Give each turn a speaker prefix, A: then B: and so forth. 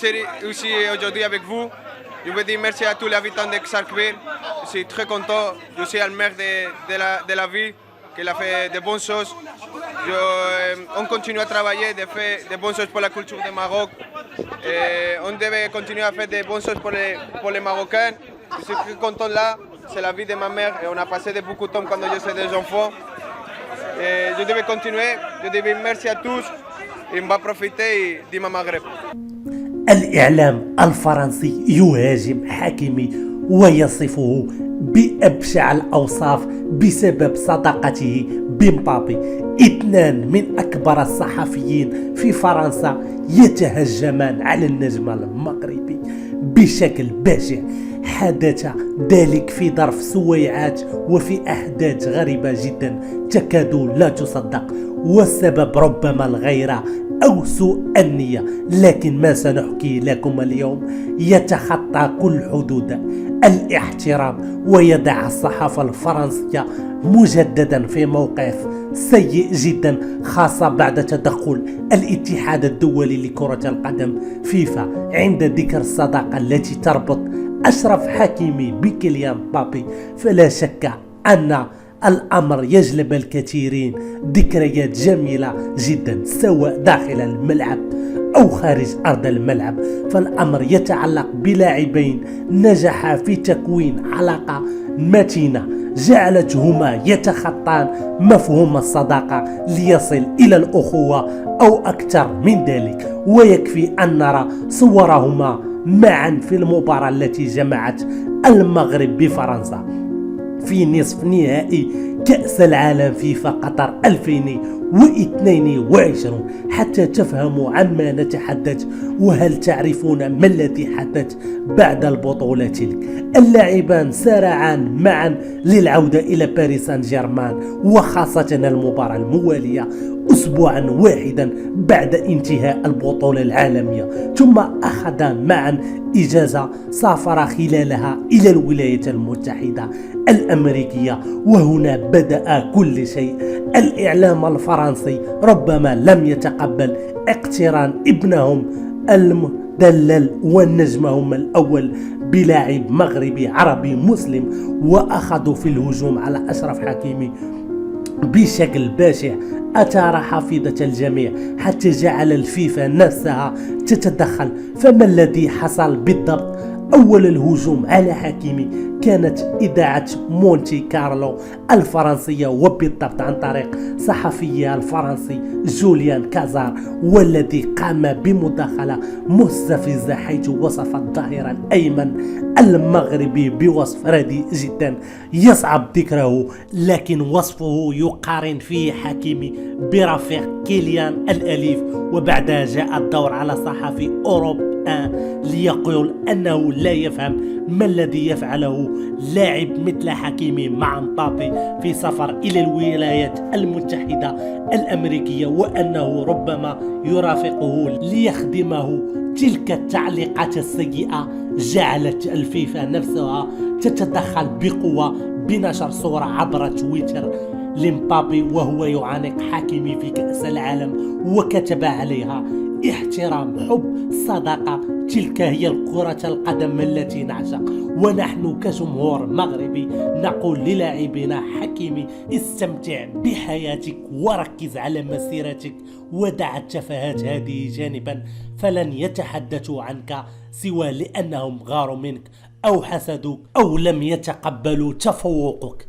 A: d'être aussi aujourd'hui avec vous. Je veux dire merci à tous les habitants de Ksarsville. Je suis très content. Je suis le maire de la ville, qu'il a fait de bonnes choses. On continue à travailler, de faire de bonnes choses pour la culture du Maroc. On devait continuer à faire de bonnes choses pour les Marocains. Je suis très content là. C'est la vie de ma mère et on a passé de beaucoup de temps quand j'étais des enfants. Je devais continuer. Je devais merci à tous. Et on va profiter du Maghreb.
B: الإعلام الفرنسي يهاجم حكيمي ويصفه بأبشع الأوصاف بسبب صداقته بمبابي. اثنان من أكبر الصحفيين في فرنسا يتهجمان على النجم المغربي بشكل بشع. حدث ذلك في ظرف سويعات وفي أحداث غريبة جدا تكاد لا تصدق، والسبب ربما الغيرة أو سوء النية، لكن ما سنحكي لكم اليوم يتخطى كل حدود الاحترام ويضع الصحافة الفرنسية مجددا في موقف سيء جدا، خاصة بعد تدخل الاتحاد الدولي لكرة القدم فيفا عند ذكر الصداقة التي تربط أشرف حكيمي بكيليان مبابي. فلا شك أن الأمر يجلب الكثيرين ذكريات جميلة جدا سواء داخل الملعب أو خارج أرض الملعب. فالأمر يتعلق بلاعبين نجحا في تكوين علاقة متينة جعلتهما يتخطان مفهوم الصداقة ليصل إلى الأخوة أو أكثر من ذلك. ويكفي أن نرى صورهما معا في المباراة التي جمعت المغرب بفرنسا في نصف نهائي كأس العالم فيفا قطر 2022، حتى تفهموا عن ما نتحدث. وهل تعرفون ما الذي حدث بعد البطولة تلك؟ اللاعبان سارعان معا للعودة إلى باريس سان جيرمان، وخاصة المباراة الموالية أسبوعا واحدا بعد انتهاء البطولة العالمية، ثم أخذا معا إجازة سافر خلالها إلى الولايات المتحدة الأمريكية. وهنا بدأ كل شيء. الإعلام الفرنسي ربما لم يتقبل اقتران ابنهم المدلل ونجمهم الأول بلاعب مغربي عربي مسلم، وأخذوا في الهجوم على أشرف حكيمي بشكل بشع أثار حافظة الجميع حتى جعل الفيفا نفسها تتدخل. فما الذي حصل بالضبط؟ أول الهجوم على حكيمي كانت إذاعة مونتي كارلو الفرنسية، وبالضبط عن طريق صحفيها الفرنسي جوليان كازار، والذي قام بمداخلة مستفزة حيث وصف الظهير الأيمن المغربي بوصف رديء جدا يصعب ذكره، لكن وصفه يقارن فيه حكيمي برفيق كيليان الأليف. وبعدها جاء الدور على صحفي أوروبا ليقول أنه لا يفهم ما الذي يفعله لاعب مثل حكيمي مع مبابي في سفر إلى الولايات المتحدة الأمريكية، وأنه ربما يرافقه ليخدمه. تلك التعليقات السيئة جعلت الفيفا نفسها تتدخل بقوة بنشر صورة عبر تويتر لمبابي وهو يعانق حكيمي في كأس العالم، وكتب عليها: احترام، حب، صداقة، تلك هي كرة القدم التي نعشق. ونحن كجمهور مغربي نقول للاعبنا حكيمي: استمتع بحياتك وركز على مسيرتك، ودع التفاهات هذه جانبا، فلن يتحدثوا عنك سوى لأنهم غاروا منك أو حسدوك أو لم يتقبلوا تفوقك.